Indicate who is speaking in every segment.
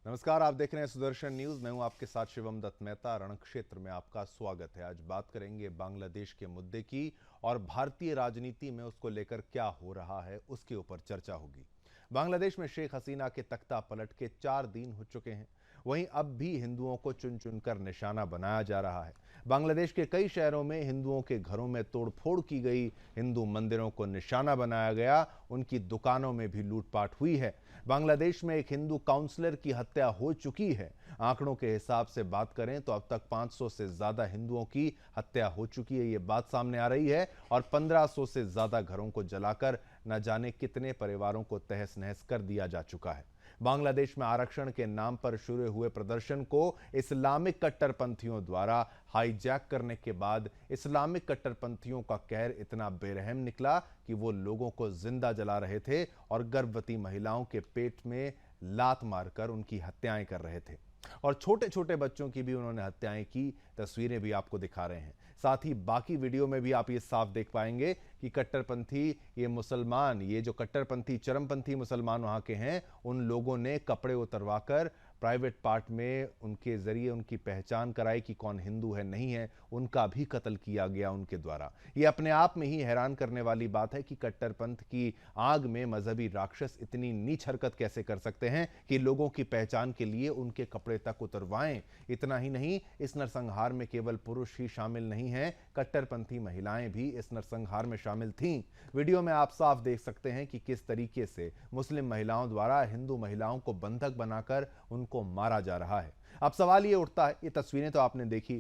Speaker 1: नमस्कार, आप देख रहे हैं सुदर्शन न्यूज। मैं हूं आपके साथ शिवम दत्त मेहता। रण क्षेत्र में आपका स्वागत है। आज बात करेंगे बांग्लादेश के मुद्दे की और भारतीय राजनीति में उसको लेकर क्या हो रहा है, उसके ऊपर चर्चा होगी। बांग्लादेश में शेख हसीना के तख्ता पलट के 4 दिन हो चुके हैं। वहीं अब भी हिंदुओं को चुन चुनकर निशाना बनाया जा रहा है। बांग्लादेश के कई शहरों में हिंदुओं के घरों में तोड़फोड़ की गई, हिंदू मंदिरों को निशाना बनाया गया, उनकी दुकानों में भी लूटपाट हुई है। बांग्लादेश में एक हिंदू काउंसलर की हत्या हो चुकी है। आंकड़ों के हिसाब से बात करें तो अब तक 500 से ज्यादा हिंदुओं की हत्या हो चुकी है, ये बात सामने आ रही है। और 1500 से ज्यादा घरों को जलाकर न जाने कितने परिवारों को तहस नहस कर दिया जा चुका है। बांग्लादेश में आरक्षण के नाम पर शुरू हुए प्रदर्शन को इस्लामिक कट्टरपंथियों द्वारा हाईजैक करने के बाद इस्लामिक कट्टरपंथियों का कहर इतना बेरहम निकला कि वो लोगों को जिंदा जला रहे थे और गर्भवती महिलाओं के पेट में लात मारकर उनकी हत्याएं कर रहे थे। और छोटे छोटे बच्चों की भी उन्होंने हत्याएं की। तस्वीरें भी आपको दिखा रहे हैं। साथ ही बाकी वीडियो में भी आप ये साफ देख पाएंगे कि कट्टरपंथी ये मुसलमान, ये जो कट्टरपंथी चरमपंथी मुसलमान वहां के हैं, उन लोगों ने कपड़े उतरवाकर प्राइवेट पार्ट में उनके जरिए उनकी पहचान कराई कि कौन हिंदू है नहीं है, उनका भी कत्ल किया गया उनके द्वारा। ये अपने आप में ही हैरान करने वाली बात है कि कट्टरपंथ की आग में मजहबी राक्षस इतनी नीच हरकत कैसे कर सकते हैं कि लोगों की पहचान के लिए उनके कपड़े तक उतरवाएं। इतना ही नहीं, इस नरसंहार में केवल पुरुष ही शामिल नहीं हैं, कट्टरपंथी महिलाएं भी इस नरसंहार में शामिल थीं। वीडियो में आप साफ देख सकते हैं कि किस तरीके से मुस्लिम महिलाओं द्वारा हिंदू महिलाओं को बंधक बनाकर उनको मारा जा रहा है। अब सवाल ये उठता है, ये तस्वीरें तो आपने देखी,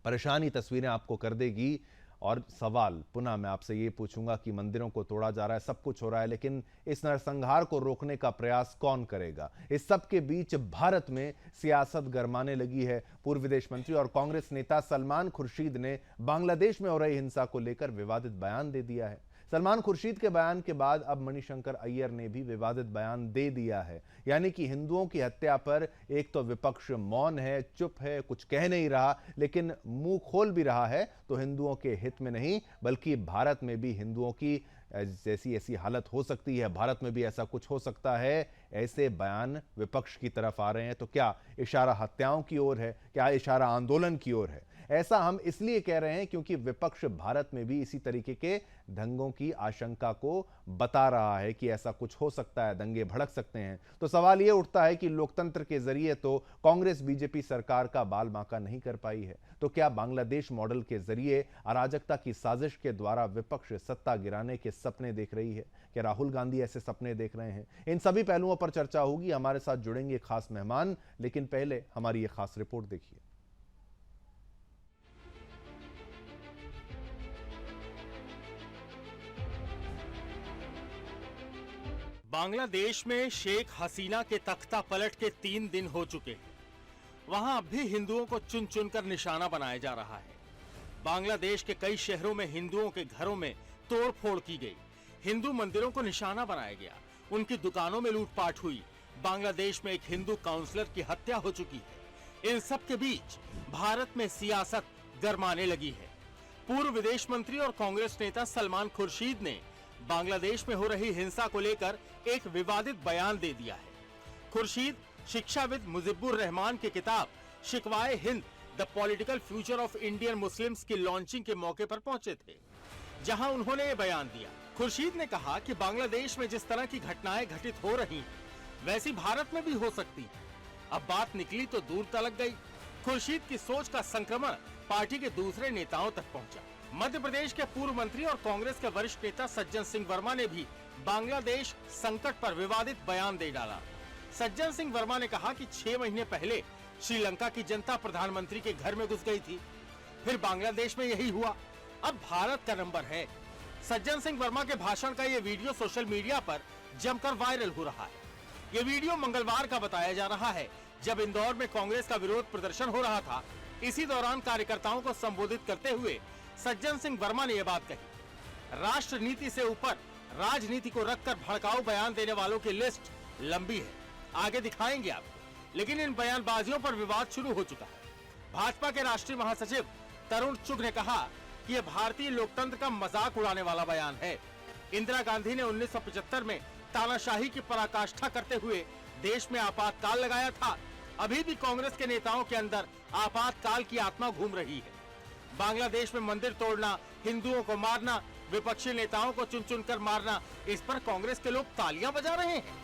Speaker 1: परेशानी तस्वीरें आपको कर देगी। और सवाल पुनः मैं आपसे ये पूछूंगा कि मंदिरों को तोड़ा जा रहा है, सब कुछ हो रहा है, लेकिन इस नरसंहार को रोकने का प्रयास कौन करेगा? इस सब के बीच भारत में सियासत गरमाने लगी है। पूर्व विदेश मंत्री और कांग्रेस नेता सलमान खुर्शीद ने बांग्लादेश में हो रही हिंसा को लेकर विवादित बयान दे दिया है। सलमान खुर्शीद के बयान के बाद अब मणिशंकर अय्यर ने भी विवादित बयान दे दिया है। यानी कि हिंदुओं की हत्या पर एक तो विपक्ष मौन है, चुप है, कुछ कह नहीं रहा, लेकिन मुंह खोल भी रहा है तो हिंदुओं के हित में नहीं, बल्कि भारत में भी हिंदुओं की जैसी ऐसी हालत हो सकती है, भारत में भी ऐसा कुछ हो सकता है, ऐसे बयान विपक्ष की तरफ आ रहे हैं। तो क्या इशारा हत्याओं की ओर है? क्या इशारा आंदोलन की ओर है? ऐसा हम इसलिए कह रहे हैं क्योंकि विपक्ष भारत में भी इसी तरीके के दंगों की आशंका को बता रहा है कि ऐसा कुछ हो सकता है, दंगे भड़क सकते हैं। तो सवाल यह उठता है कि लोकतंत्र के जरिए तो कांग्रेस बीजेपी सरकार का बाल बांका नहीं कर पाई है, तो क्या बांग्लादेश मॉडल के जरिए अराजकता की साजिश के द्वारा विपक्ष सत्ता गिराने के सपने देख रही है? क्या राहुल गांधी ऐसे सपने देख रहे हैं? इन सभी पहलुओं पर चर्चा होगी। हमारे साथ जुड़ेंगे खास मेहमान, लेकिन पहले हमारी ये खास रिपोर्ट देखिए।
Speaker 2: बांग्लादेश में शेख हसीना के तख्ता पलट के 3 दिन हो चुके हैं। वहां अब भी हिंदुओं को चुन चुनकर निशाना बनाया जा रहा है। बांग्लादेश के कई शहरों में हिंदुओं के घरों में तोड़फोड़ की गई, हिंदू मंदिरों को निशाना बनाया गया, उनकी दुकानों में लूटपाट हुई। बांग्लादेश में एक हिंदू काउंसलर की हत्या हो चुकी है। इन सब के बीच भारत में सियासत गरमाने लगी है। पूर्व विदेश मंत्री और कांग्रेस नेता सलमान खुर्शीद ने बांग्लादेश में हो रही हिंसा को लेकर एक विवादित बयान दे दिया है। खुर्शीद शिक्षाविद मुजिबुर रहमान की किताब शिकवाए Hind the political future of Indian Muslims की लॉन्चिंग के मौके पर पहुंचे थे, जहां उन्होंने ये बयान दिया। खुर्शीद ने कहा कि बांग्लादेश में जिस तरह की घटनाएं घटित हो रही हैं, वैसी भारत में भी हो सकती है। अब बात निकली तो दूर तलक गई। खुर्शीद की सोच का संक्रमण पार्टी के दूसरे नेताओं तक पहुंचा। मध्य प्रदेश के पूर्व मंत्री और कांग्रेस के वरिष्ठ नेता सज्जन सिंह वर्मा ने भी बांग्लादेश संकट पर विवादित बयान दे डाला। सज्जन सिंह वर्मा ने कहा कि 6 महीने पहले श्रीलंका की जनता प्रधानमंत्री के घर में घुस गई थी, फिर बांग्लादेश में यही हुआ, अब भारत का नंबर है। सज्जन सिंह वर्मा के भाषण का ये वीडियो सोशल मीडिया पर जमकर वायरल हो रहा है। ये वीडियो मंगलवार का बताया जा रहा है, जब इंदौर में कांग्रेस का विरोध प्रदर्शन हो रहा था। इसी दौरान कार्यकर्ताओं को संबोधित करते हुए सज्जन सिंह वर्मा ने यह बात कही। राष्ट्र नीति से ऊपर राजनीति को रखकर भड़काऊ बयान देने वालों की लिस्ट लंबी है, आगे दिखाएंगे आपको। लेकिन इन बयानबाजियों पर विवाद शुरू हो चुका है। भाजपा के राष्ट्रीय महासचिव तरुण चुग ने कहा कि यह भारतीय लोकतंत्र का मजाक उड़ाने वाला बयान है। इंदिरा गांधी ने 1975 में तानाशाही की पराकाष्ठा करते हुए देश में आपातकाल लगाया था, अभी भी कांग्रेस के नेताओं के अंदर आपातकाल की आत्मा घूम रही है। बांग्लादेश में मंदिर तोड़ना, हिंदुओं को मारना, विपक्षी नेताओं को चुन चुन कर मारना, इस पर कांग्रेस के लोग तालियां बजा रहे हैं।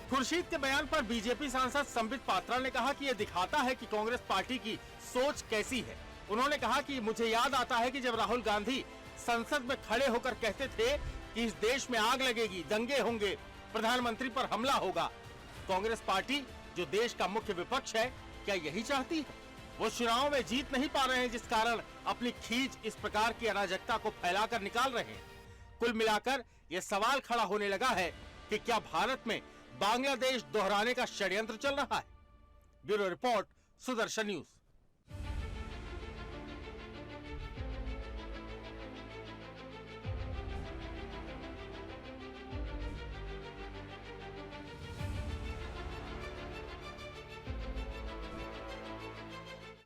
Speaker 2: खुर्शीद के बयान पर बीजेपी सांसद संबित पात्रा ने कहा कि यह दिखाता है कि कांग्रेस पार्टी की सोच कैसी है। उन्होंने कहा कि मुझे याद आता है कि जब राहुल गांधी संसद में खड़े होकर कहते थे कि इस देश में आग लगेगी, दंगे होंगे, प्रधानमंत्री पर हमला होगा। कांग्रेस पार्टी जो देश का मुख्य विपक्ष है, क्या यही चाहती है? वो चुनाव में जीत नहीं पा रहे हैं, जिस कारण अपनी खींच इस प्रकार की अराजकता को फैलाकर निकाल रहे हैं। कुल मिलाकर यह सवाल खड़ा होने लगा है कि क्या भारत में बांग्लादेश दोहराने का षड्यंत्र चल रहा है। Bureau report, Sudarshan news.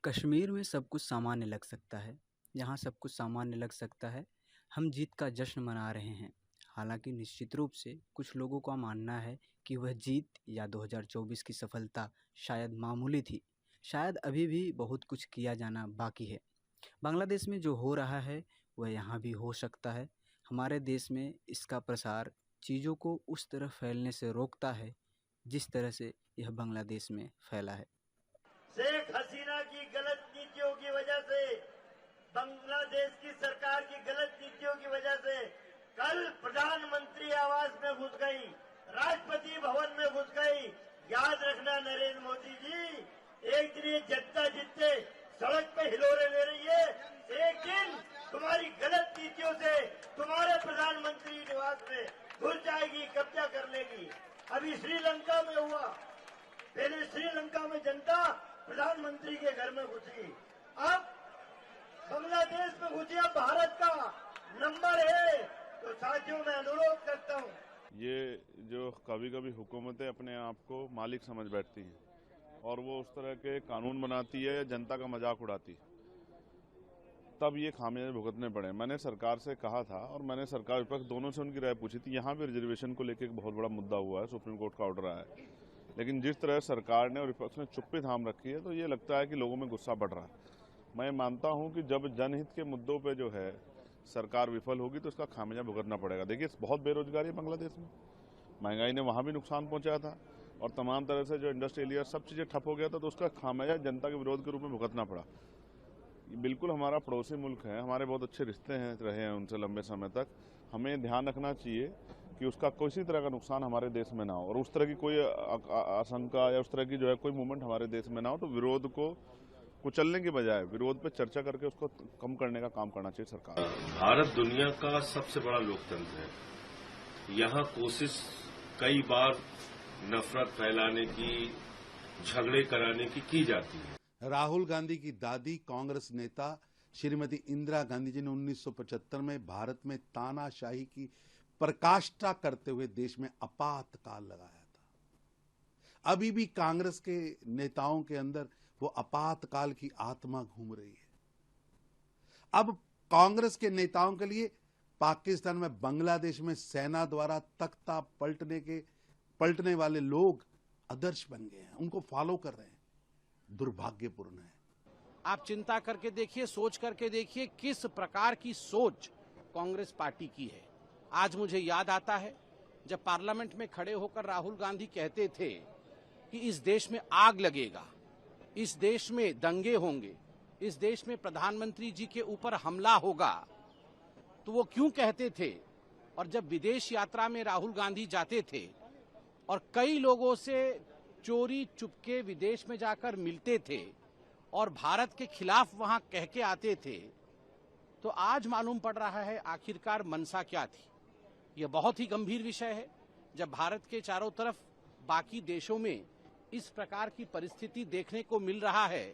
Speaker 3: Kashmir में सब कुछ सामान्य लग सकता है, यहाँ सब कुछ सामान्य लग सकता है। हम जीत का जश्न मना रहे हैं। हालांकि निश्चित रूप से कुछ लोगों का मानना है कि वह जीत या 2024 की सफलता शायद मामूली थी। शायद अभी भी बहुत कुछ किया जाना बाकी है। बांग्लादेश में जो हो रहा है वह यहाँ भी हो सकता है। हमारे देश में इसका प्रसार चीज़ों को उस तरह फैलने से रोकता है जिस तरह से यह बांग्लादेश में फैला है।
Speaker 4: शेख हसीना की गलत नीतियों की वजह से, बांग्लादेश की सरकार की गलत नीतियों की वजह से कल प्रधानमंत्री आवास में घुस गई, राष्ट्रपति भवन में घुस गई। याद रखना नरेंद्र मोदी जी, एक दिन ये जनता जितने सड़क पे हिलोरे ले रही है, एक दिन तुम्हारी गलत नीतियों से तुम्हारे प्रधानमंत्री निवास में घुस जाएगी, कब्जा कर लेगी। अभी श्रीलंका में हुआ, पहले श्रीलंका में जनता प्रधानमंत्री के घर में घुसी, अब बांग्लादेश में घुसी। अब भारत का नंबर है, तो साथियों मैं अनुरोध करता हूँ,
Speaker 5: ये जो कभी कभी हुकूमतें अपने आप को मालिक समझ बैठती हैं और वो उस तरह के कानून बनाती है या जनता का मजाक उड़ाती है, तब ये खामियाजे भुगतने पड़े। मैंने सरकार से कहा था और मैंने सरकार विपक्ष दोनों से उनकी राय पूछी थी। यहाँ भी रिजर्वेशन को लेकर एक बहुत बड़ा मुद्दा हुआ है, सुप्रीम कोर्ट का ऑर्डर आया है, लेकिन जिस तरह सरकार ने और विपक्ष ने चुप्पी थाम रखी है, तो ये लगता है कि लोगों में गुस्सा बढ़ रहा है। मैं मानता हूं कि जब जनहित के मुद्दों पे जो है सरकार विफल होगी तो इसका खामियाजा भुगतना पड़ेगा। देखिए, बहुत बेरोजगारी है बांग्लादेश में, महंगाई ने वहां भी नुकसान पहुंचाया था और तमाम तरह से जो इंडस्ट्रियल एरिया सब चीज़ें ठप हो गया था, तो उसका खामियाजा जनता के विरोध के रूप में भुगतना पड़ा। बिल्कुल हमारा पड़ोसी मुल्क है, हमारे बहुत अच्छे रिश्ते हैं रहे हैं उनसे लंबे समय तक। हमें ध्यान रखना चाहिए कि उसका किसी तरह का नुकसान हमारे देश में ना हो और उस तरह की कोई आशंका या उस तरह की जो है कोई मूवमेंट हमारे देश में ना हो। तो विरोध को कुचलने की बजाय विरोध पे चर्चा करके उसको कम करने का काम करना चाहिए सरकार।
Speaker 6: भारत दुनिया का सबसे बड़ा लोकतंत्र है। यहाँ कोशिश कई बार नफरत फैलाने की, झगड़े कराने की जाती है।
Speaker 7: राहुल गांधी की दादी कांग्रेस नेता श्रीमती इंदिरा गांधी जी ने 1975 में भारत में तानाशाही की प्रकाष्ठा करते हुए देश में आपातकाल लगाया था। अभी भी कांग्रेस के नेताओं के अंदर वो आपातकाल की आत्मा घूम रही है। अब कांग्रेस के नेताओं के लिए पाकिस्तान में, बांग्लादेश में सेना द्वारा तख्ता पलटने वाले लोग आदर्श बन गए हैं, उनको फॉलो कर रहे हैं। दुर्भाग्यपूर्ण है।
Speaker 8: आप चिंता करके देखिए, सोच करके देखिए किस प्रकार की सोच कांग्रेस पार्टी की है। आज मुझे याद आता है जब पार्लियामेंट में खड़े होकर राहुल गांधी कहते थे कि इस देश में आग लगेगा, इस देश में दंगे होंगे, इस देश में प्रधानमंत्री जी के ऊपर हमला होगा। तो वो क्यों कहते थे? और जब विदेश यात्रा में राहुल गांधी जाते थे और कई लोगों से चोरी चुपके विदेश में जाकर मिलते थे और भारत के खिलाफ वहां कह के आते थे, तो आज मालूम पड़ रहा है आखिरकार मंशा क्या थी। यह बहुत ही गंभीर विषय है। जब भारत के चारों तरफ बाकी देशों में इस प्रकार की परिस्थिति देखने को मिल रहा है,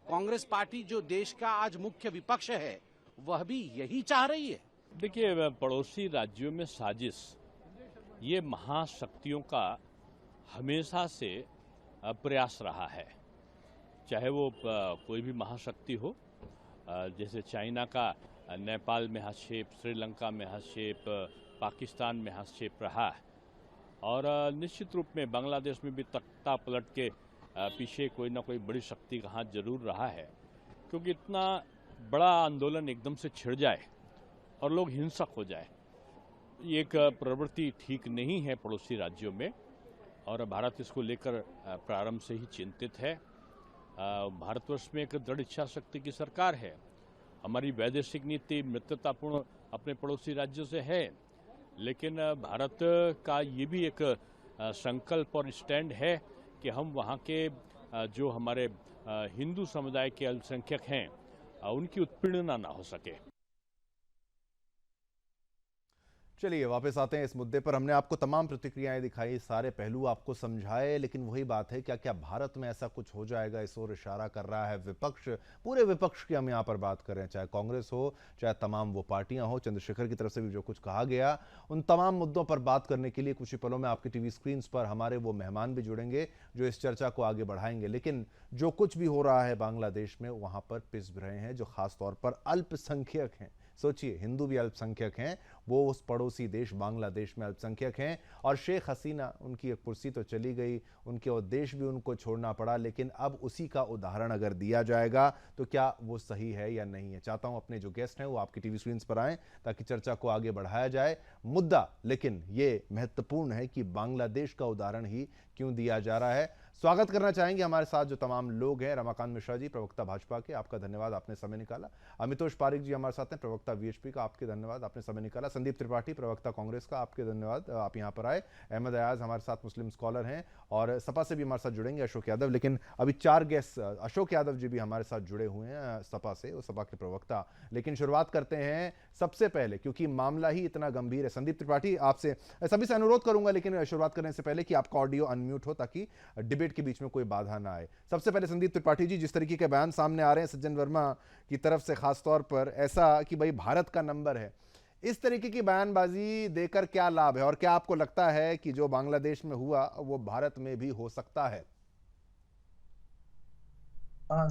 Speaker 8: कांग्रेस पार्टी जो देश का आज मुख्य विपक्ष है वह भी यही चाह रही है।
Speaker 9: देखिए, पड़ोसी राज्यों में साजिश, ये महाशक्तियों का हमेशा से प्रयास रहा है। चाहे वो कोई भी महाशक्ति हो, जैसे चाइना का नेपाल में हस्तक्षेप, श्रीलंका में हस्तक्षेप, पाकिस्तान में हस्तक्षेप रहा है, और निश्चित रूप में बांग्लादेश में भी तख्ता पलट के पीछे कोई ना कोई बड़ी शक्ति का हाथ जरूर रहा है, क्योंकि इतना बड़ा आंदोलन एकदम से छिड़ जाए और लोग हिंसक हो जाए, ये एक प्रवृत्ति ठीक नहीं है पड़ोसी राज्यों में, और भारत इसको लेकर प्रारंभ से ही चिंतित है। भारतवर्ष में एक दृढ़ इच्छा शक्ति की सरकार है, हमारी वैदेशिक नीति मित्रतापूर्ण अपने पड़ोसी राज्यों से है, लेकिन भारत का ये भी एक संकल्प और स्टैंड है कि हम वहाँ के जो हमारे हिंदू समुदाय के अल्पसंख्यक हैं उनकी उत्पीड़ना ना हो सके।
Speaker 1: चलिए वापस आते हैं इस मुद्दे पर। हमने आपको तमाम प्रतिक्रियाएं दिखाई, सारे पहलू आपको समझाए, लेकिन वही बात है, क्या भारत में ऐसा कुछ हो जाएगा, इस ओर इशारा कर रहा है विपक्ष। पूरे विपक्ष की हम यहाँ पर बात कर रहे हैं, चाहे कांग्रेस हो, चाहे तमाम वो पार्टियां हो, चंद्रशेखर की तरफ से भी जो कुछ कहा गया, उन तमाम मुद्दों पर बात करने के लिए कुछ ही पलों में आपकी टीवी स्क्रीन पर हमारे वो मेहमान भी जुड़ेंगे जो इस चर्चा को आगे बढ़ाएंगे। लेकिन जो कुछ भी हो रहा है बांग्लादेश में, वहां पर पिस रहे हैं जो खासतौर पर अल्पसंख्यक हैं। सोचिए, हिंदू भी अल्पसंख्यक हैं, वो उस पड़ोसी देश बांग्लादेश में अल्पसंख्यक हैं, और शेख हसीना, उनकी एक कुर्सी तो चली गई, उनके उद्देश्य भी उनको छोड़ना पड़ा, लेकिन अब उसी का उदाहरण अगर दिया जाएगा तो क्या वो सही है या नहीं है। चाहता हूं अपने जो गेस्ट हैं वो आपकी टीवी स्क्रीन पर आएं ताकि चर्चा को आगे बढ़ाया जाए। मुद्दा लेकिन ये महत्वपूर्ण है कि बांग्लादेश का उदाहरण ही क्यों दिया जा रहा है। स्वागत करना चाहेंगे हमारे साथ जो तमाम लोग हैं। रमाकांत मिश्रा जी, प्रवक्ता भाजपा के, आपका धन्यवाद, आपने समय निकाला। अमितोष पारिक जी हमारे साथ हैं, प्रवक्ता वीएचपी का, आपके धन्यवाद, आपने समय निकाला। संदीप त्रिपाठी, प्रवक्ता कांग्रेस का, आपके धन्यवाद, आप यहां पर आए। अहमद अयाज हमारे साथ मुस्लिम स्कॉलर हैं, और सपा से भी हमारे साथ जुड़ेंगे अशोक यादव। लेकिन अभी 4 गेस्ट, अशोक यादव जी भी हमारे साथ जुड़े हुए हैं सपा से, वो सपा के प्रवक्ता। लेकिन शुरुआत करते हैं सबसे पहले, क्योंकि मामला ही इतना गंभीर है। संदीप त्रिपाठी, आपसे सभी से अनुरोध करूंगा, लेकिन शुरुआत करने से पहले कि आपका ऑडियो अनम्यूट हो ताकि डिबेट के बीच में कोई बाधा ना आए। सबसे पहले संदीप त्रिपाठी जी, जिस तरीके के बयान सामने आ रहे हैं सज्जन वर्मा की तरफ से खासतौर पर, ऐसा कि भाई भारत का नंबर है, इस तरीके की बयानबाजी देकर क्या लाभ है, और क्या आपको लगता है कि जो बांग्लादेश में हुआ वो भारत में भी हो सकता है?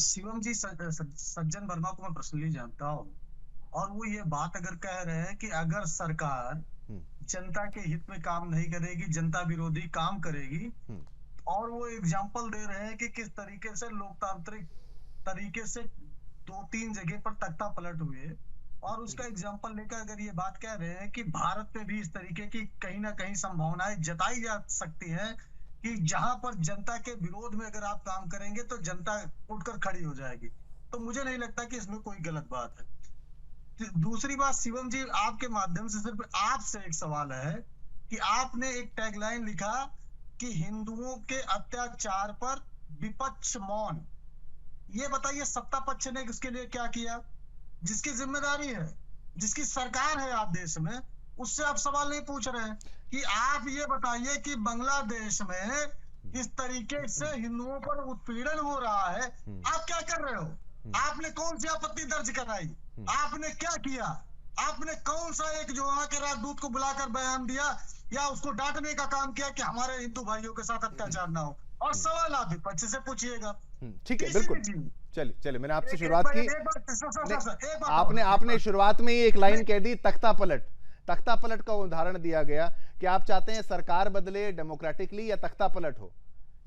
Speaker 10: शिवम जी, सज्जन वर्मा को मैं पर्सनली जानता हूँ, और वो ये बात अगर कह रहे हैं कि अगर सरकार जनता के हित में काम नहीं करेगी, जनता विरोधी काम करेगी, और वो एग्जाम्पल दे रहे हैं कि किस तरीके से लोकतांत्रिक तरीके से 2-3 जगह पर तख्ता पलट हुए, और उसका एग्जाम्पल लेकर अगर ये बात कह रहे हैं कि भारत में भी इस तरीके की कहीं ना कहीं संभावनाएं जताई जा सकती हैं कि जहां पर जनता के विरोध में अगर आप काम करेंगे तो जनता उठकर खड़ी हो जाएगी, तो मुझे नहीं लगता कि इसमें कोई गलत बात है। दूसरी बात, शिवम जी, आपके माध्यम से सिर्फ आपसे एक सवाल है कि आपने एक टैगलाइन लिखा कि हिंदुओं के अत्याचार पर विपक्ष मौन। ये बताइए, सत्ता पक्ष ने इसके लिए क्या किया? जिसकी जिम्मेदारी है, जिसकी सरकार है आप देश में, उससे आप सवाल नहीं पूछ रहे हैं कि आप ये बताइए कि बांग्लादेश में इस तरीके से हिंदुओं पर उत्पीड़न हो रहा है, आप क्या कर रहे हो? आपने कौन सी आपत्ति दर्ज कराई? आपने क्या किया? आपने कौन सा एक जो वहां के राजदूत को बुलाकर बयान दिया या उसको डांटने का काम किया कि हमारे हिंदू भाइयों के साथ अत्याचार ना हो? और सवाल आप विपक्ष से पूछिएगा।
Speaker 1: ठीक है, बिल्कुल। चलिए मैंने आपसे शुरुआत की, आपने शुरुआत में ही एक लाइन कह दी, तख्ता पलट का उदाहरण दिया गया कि आप चाहते हैं सरकार बदले डेमोक्रेटिकली या तख्ता पलट हो,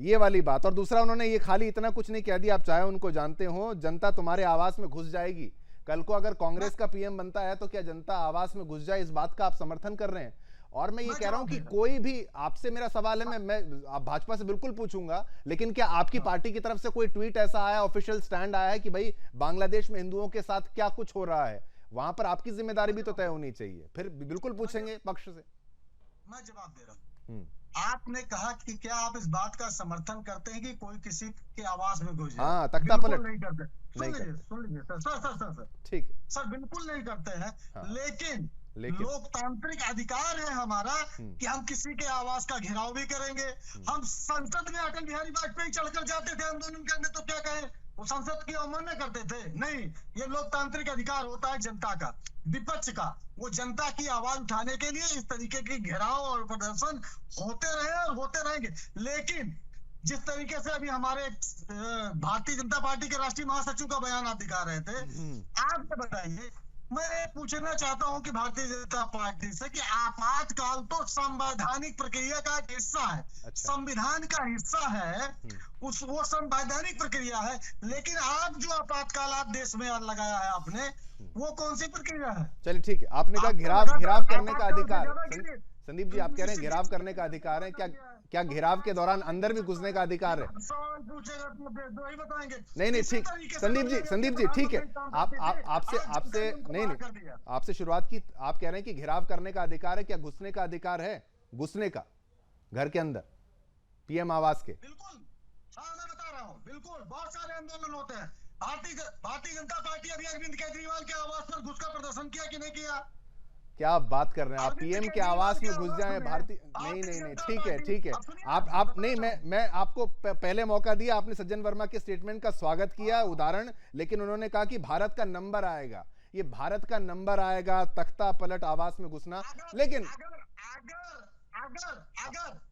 Speaker 1: ये वाली बात। और दूसरा, उन्होंने ये खाली इतना कुछ नहीं कह दिया, आप चाहे उनको जानते हो, जनता तुम्हारे आवास में घुस जाएगी। कल को अगर कांग्रेस का पीएम बनता है तो क्या जनता आवास में घुस जाए, इस बात का आप समर्थन कर रहे हैं? और मैं ये कह रहा हूं कि कोई भी, आपसे मेरा सवाल है, मैं आप भाजपा से बिल्कुल पूछूंगा, लेकिन क्या आपकी पार्टी की तरफ से कोई ट्वीट ऐसा आया, ऑफिशियल स्टैंड आया है कि भाई बांग्लादेश में हिंदुओं के साथ क्या कुछ हो रहा है? वहां पर आपकी जिम्मेदारी भी तो तय होनी चाहिए। फिर बिल्कुल पूछेंगे पक्ष से।
Speaker 10: मैं जवाब दे रहा हूँ। आपने कहा कि क्या आप इस बात का समर्थन करते हैं कि कोई किसी के आवास में घुस जाए?
Speaker 1: हाँ, तख्ता पलट
Speaker 10: नहीं करते। सुन लीजिए सर,
Speaker 1: ठीक है
Speaker 10: सर, बिल्कुल नहीं करते हैं। हाँ। लेकिन लोकतांत्रिक अधिकार है हमारा कि हम किसी के आवास का घेराव भी करेंगे। हम संसद में अटल बिहारी वाजपेयी चढ़कर जाते थे आंदोलन करने, तो क्या कहें, वो संसद की अवमानना करते थे? नहीं, ये लोकतांत्रिक अधिकार होता है जनता का, विपक्ष का। वो जनता की आवाज उठाने के लिए इस तरीके के घेराव और प्रदर्शन होते रहे और होते रहेंगे। लेकिन जिस तरीके से अभी हमारे भारतीय जनता पार्टी के राष्ट्रीय महासचिव का बयान आप दिखा रहे थे, आप ये बताइए मैं ये पूछना चाहता हूं कि भारतीय जनता पार्टी से कि आपातकाल तो संवैधानिक प्रक्रिया का एक हिस्सा है, संविधान का हिस्सा है, वो संवैधानिक प्रक्रिया है, लेकिन आप जो आपातकाल आप देश में लगाया है आपने, वो कौन सी प्रक्रिया है?
Speaker 1: चलिए ठीक है, आपने कहा घिराव करने का अधिकार। संदीप जी, आप कह रहे हैं घिराव करने का अधिकार है, क्या घिराव के दौरान अंदर भी घुसने का अधिकार है?
Speaker 10: सवाल पूछेगा तो दो ही बताएंगे।
Speaker 1: नहीं ठीक, संदीप जी ठीक है, आपसे नहीं आपसे शुरुआत की, आप कह रहे हैं कि घिराव करने का अधिकार है, क्या घुसने का अधिकार है? घुसने का घर के अंदर पीएम आवास के?
Speaker 10: बिल्कुल, हाँ मैं बता रहा हूँ, बिल्कुल बहुत सारे आंदोलन होते हैं। भारतीय जनता पार्टी अभी अरविंद केजरीवाल के आवास पर घुसकर प्रदर्शन किया कि नहीं किया?
Speaker 1: क्या आप बात कर रहे हैं? आप पीएम के आवास में घुस जाएं भारतीय? नहीं ठीक है आप नहीं, मैं आपको पहले मौका दिया, आपने सज्जन वर्मा के स्टेटमेंट का स्वागत किया, उदाहरण, लेकिन उन्होंने कहा कि भारत का नंबर आएगा, ये भारत का नंबर आएगा, तख्ता पलट आवास में घुसना। लेकिन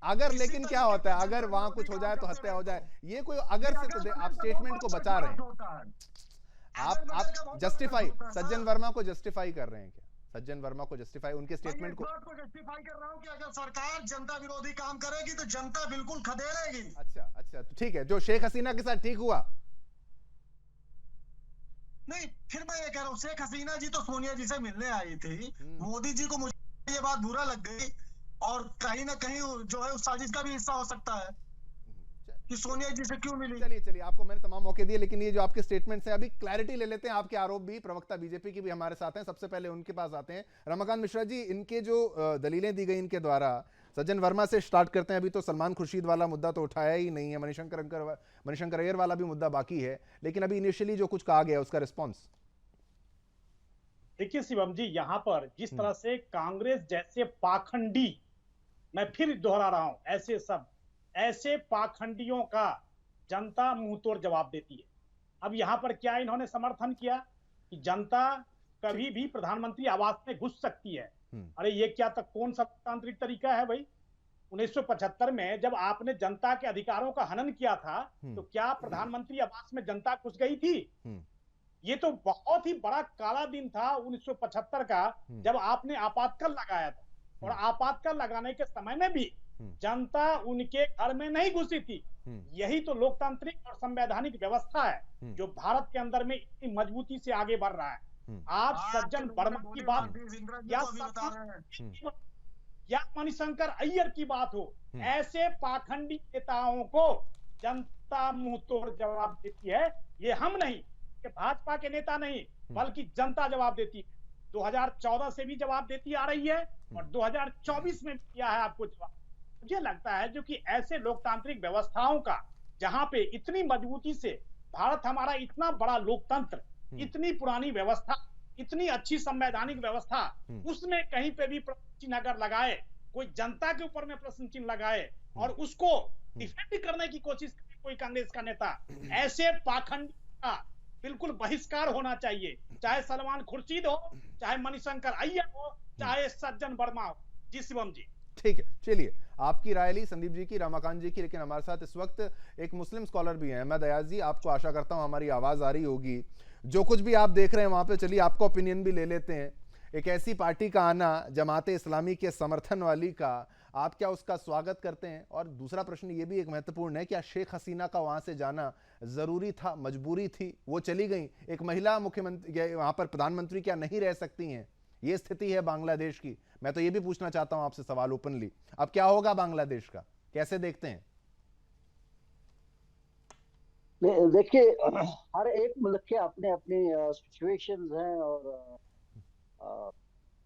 Speaker 1: अगर लेकिन क्या होता है, अगर वहां कुछ हो जाए तो हत्या हो जाए, ये कोई अगर से तो आप स्टेटमेंट को बचा रहे हैं, आप जस्टिफाई सज्जन वर्मा को जस्टिफाई कर रहे हैं क्या? सज्जन वर्मा को जस्टिफाई, उनके स्टेटमेंट को
Speaker 10: जस्टिफाई कर रहा हूं कि अगर सरकार जनता विरोधी काम करेगी तो जनता बिल्कुल खदेड़ेगी।
Speaker 1: अच्छा तो ठीक है, जो शेख हसीना के साथ ठीक हुआ
Speaker 10: नहीं, फिर मैं ये कह रहा हूँ, शेख हसीना जी तो सोनिया जी से मिलने आई थी, मोदी जी को मुझे ये बात बुरा लग गई, और कहीं ना कहीं जो है उस साजिश का भी हिस्सा हो सकता है कि सोनिया जी से क्यों मिली।
Speaker 1: चलिए आपको मैंने तमाम मौके दिए, लेकिन ये जो आपके स्टेटमेंट्स हैं, अभी क्लैरिटी ले लेते हैं। आपके आरोप भी, प्रवक्ता बीजेपी की भी हमारे साथ हैं, सबसे पहले उनके पास आते हैं। रमाकांत मिश्रा जी, इनके जो दलीलें दी गई इनके द्वारा, सज्जन वर्मा से स्टार्ट करते हैं। अभी तो सलमान खुर्शीद वाला मुद्दा तो उठाया ही नहीं है, मणिशंकर अय्यर वाला भी मुद्दा बाकी है, लेकिन अभी इनिशियली जो कुछ कहा गया उसका रिस्पॉन्स।
Speaker 11: देखिए शिवम जी, यहाँ पर जिस तरह से कांग्रेस जैसे पाखंडी, मैं फिर दोहरा रहा हूं, ऐसे पाखंडियों का जनता मुंहतोड़ जवाब देती है। अब यहाँ पर क्या इन्होंने समर्थन किया कि जनता कभी भी प्रधानमंत्री आवास में घुस सकती है। अरे ये क्या तक कौन सा तांत्रिक तरीका है भाई? 1975 में जब आपने जनता के अधिकारों का हनन किया था, तो क्या प्रधानमंत्री आवास में जनता घुस गई थी? ये तो बहुत ही बड़ा काला दिन था 1975 का, जब आपने आपातकाल लगाया था, और आपातकाल लगाने के समय में भी जनता उनके घर में नहीं घुसी थी। यही तो लोकतांत्रिक और संवैधानिक व्यवस्था है जो भारत के अंदर में इतनी मजबूती से आगे बढ़ रहा है। आप सज्जन वर्मा की बात या मणिशंकर अय्यर की बात हो, ऐसे पाखंडी नेताओं को जनता मुंहतोड़ जवाब देती है। ये हम नहीं, कि भाजपा के नेता नहीं, बल्कि जनता जवाब देती है। 2014 से भी जवाब देती आ रही है और 2024 में किया है आपको जवाब। मुझे लगता है जो कि ऐसे लोकतांत्रिक व्यवस्थाओं का, जहां पे इतनी मजबूती से भारत हमारा इतना बड़ा लोकतंत्र, इतनी पुरानी व्यवस्था, इतनी अच्छी संवैधानिक व्यवस्था, उसमें कहीं पे भी प्रश्न चिन्ह अगर लगाए, कोई जनता के ऊपर में प्रश्न चिन्ह लगाए और उसको डिफेंड करने की कोशिश करे कोई कांग्रेस का नेता, ऐसे पाखंड का बिल्कुल बहिष्कार होना चाहिए। चाहे सलमान खुर्शीद हो, चाहे मणिशंकर अय्यर हो, चाहे सज्जन वर्मा हो। जी शिवम जी,
Speaker 1: ठीक है, चलिए आपकी राय ली, संदीप जी की, रमाकांत जी की, लेकिन हमारे साथ इस वक्त एक मुस्लिम स्कॉलर भी हैं, अहमद अयाज जी। आपको आशा करता हूं हमारी आवाज आ रही होगी। जो कुछ भी आप देख रहे हैं वहां पे, चलिए आपका ओपिनियन भी ले लेते हैं। एक ऐसी पार्टी का आना, जमाते इस्लामी के समर्थन वाली का, आप क्या उसका स्वागत करते हैं? और दूसरा प्रश्न ये भी एक महत्वपूर्ण है, क्या शेख हसीना का वहां से जाना जरूरी था, मजबूरी थी? वो चली गई, एक महिला मुख्यमंत्री वहां पर प्रधानमंत्री क्या नहीं रह सकती हैं? ये स्थिति है बांग्लादेश की। मैं तो ये भी पूछना चाहता हूं आपसे सवाल ओपनली, अब क्या होगा बांग्लादेश का, कैसे देखते हैं?
Speaker 12: देखिए, हर एक मुल्क के अपने अपने सिचुएशंस हैं, और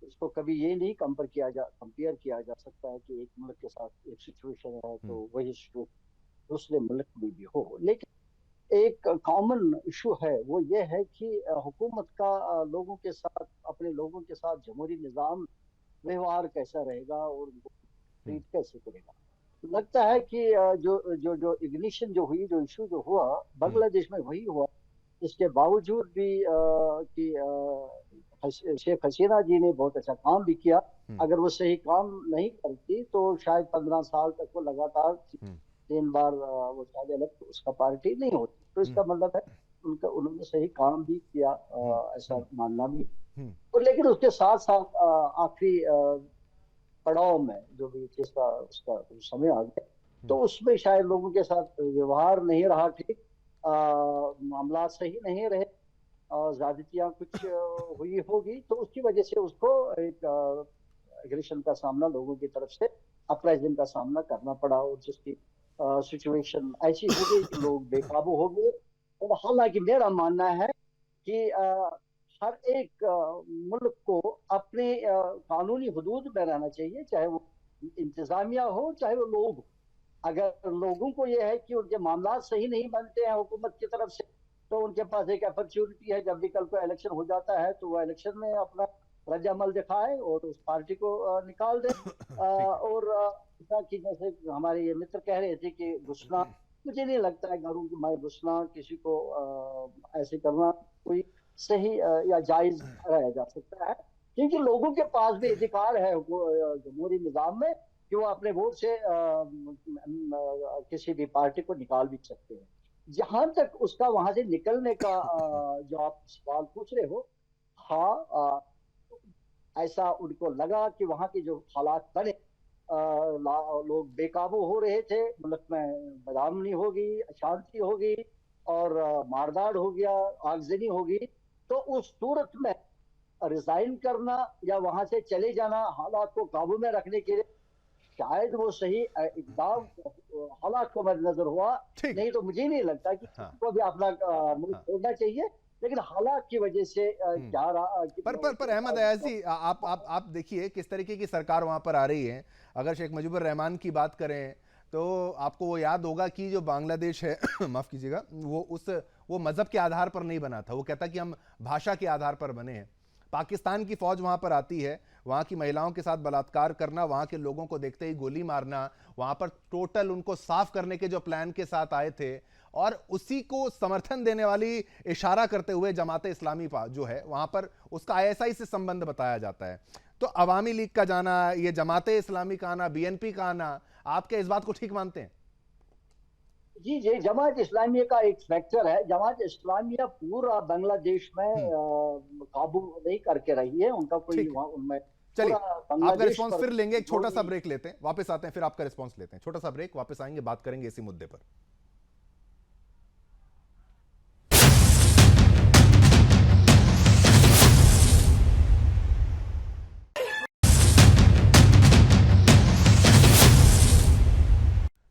Speaker 12: इसको कभी ये नहीं कंपेयर किया जा सकता है कि एक मुल्क के साथ एक सिचुएशन है तो वही दूसरे मुल्क में भी हो। लेकिन एक कॉमन इशू है, वो ये है कि हुकूमत का लोगों के साथ, अपने लोगों के साथ जमहूरी निज़ाम व्यवहार कैसा रहेगा और ट्रीट कैसे करेगा। लगता है कि जो जो जो इग्निशन जो हुई, जो इशू जो हुआ बांग्लादेश में, वही हुआ। इसके बावजूद भी कि शेख हसीना जी ने बहुत अच्छा काम भी किया। अगर वो सही काम नहीं करती तो शायद 15 साल तक वो लगातार 3 बार वो शायद अलग उसका पार्टी नहीं होती। तो इसका मतलब है उनका उन्होंने सही काम भी किया, ऐसा मानना भी। और लेकिन उसके साथ साथ आखिरी पड़ाव में जो भी जिसका उसका समय आ गया, तो उसमें शायद लोगों के साथ व्यवहार नहीं रहा ठीक, मामला सही नहीं रहे, ज्यादतियां कुछ हुई होगी, तो उसकी वजह से उसको एक एग्रेशन का सामना लोगों की तरफ से, अपराइजिंग का सामना करना पड़ा, और जिसकी सिचुएशन ऐसी हो गई कि लोग बेकाबू हो गए। और हालांकि मेरा मानना है कि हर एक मुल्क को अपने कानूनी हदूद में रहना चाहिए, चाहे वो इंतजामिया हो चाहे वो लोग हो। अगर लोगों को ये है कि उनके मामला सही नहीं बनते हैं हुकूमत की तरफ से, तो उनके पास एक अपॉर्चुनिटी है, जब भी कल को इलेक्शन हो जाता है तो वो इलेक्शन में अपना रद्द-ए-अमल दिखाए और उस पार्टी को निकाल दे। और कि जैसे हमारे ये मित्र कह रहे थे कि घुसना, मुझे नहीं लगता है घरों में घुसना, किसी को ऐसे करना कोई सही या जायज ठहराया जा सकता है, क्योंकि लोगों के पास भी अधिकार है जमहूरी निजाम में कि वो अपने वोट से किसी भी पार्टी को निकाल भी सकते हैं। जहां तक उसका वहां से निकलने का जो आप सवाल पूछ रहे हो, हाँ, ऐसा उनको लगा कि वहां के जो हालात बने, लोग बेकाबू हो रहे थे, मुल्क में बदअमनी होगी, अशांति होगी और मारदाड़ हो गया, आगजनी होगी, तो उस सूरत में रिजाइन करना या वहां से चले जाना हालात को काबू में रखने के लिए शायद वो सही इकदाम हालात को मद्देनजर हुआ। नहीं तो मुझे नहीं लगता कि को भी अपना मुल्क छोड़ना चाहिए, लेकिन हालात की वजह से क्या रहा।
Speaker 1: पर अहमद अयाजी, आप देखिए किस तरीके की सरकार वहां पर आ रही है। अगर शेख मुजीबुर रहमान की बात करें तो आपको वो याद होगा कि जो बांग्लादेश है माफ कीजिएगा, वो मजहब के आधार पर नहीं बना था, वो कहता कि हम भाषा के आधार पर बने हैं। पाकिस्तान की फौज वहां पर आती है, वहां की महिलाओं के साथ बलात्कार करना, वहां के लोगों को देखते ही गोली मारना, वहां पर टोटल उनको साफ करने के जो प्लान के साथ आए थे, और उसी को समर्थन देने वाली इशारा करते हुए जमात इस्लामी जो है वहां पर उसका ISI से संबंध बताया जाता है। तो अवामी लीग का जाना, ये जमात इस्लामी का आना, BNP का आना, आप क्या इस बात को ठीक मानते हैं?
Speaker 12: जी जी, जमात इस्लामिया का एक फैक्टर है। जमात इस्लामिया पूरा बांग्लादेश में काबू नहीं करके रही है, उनका कोई उनमें।
Speaker 1: चलिए आपका रिस्पॉन्स फिर लेंगे, एक छोटा सा ब्रेक लेते हैं, वापस आते हैं, फिर आपका रिस्पॉन्स लेते हैं। छोटा सा ब्रेक, वापस आएंगे, बात करेंगे इसी मुद्दे पर।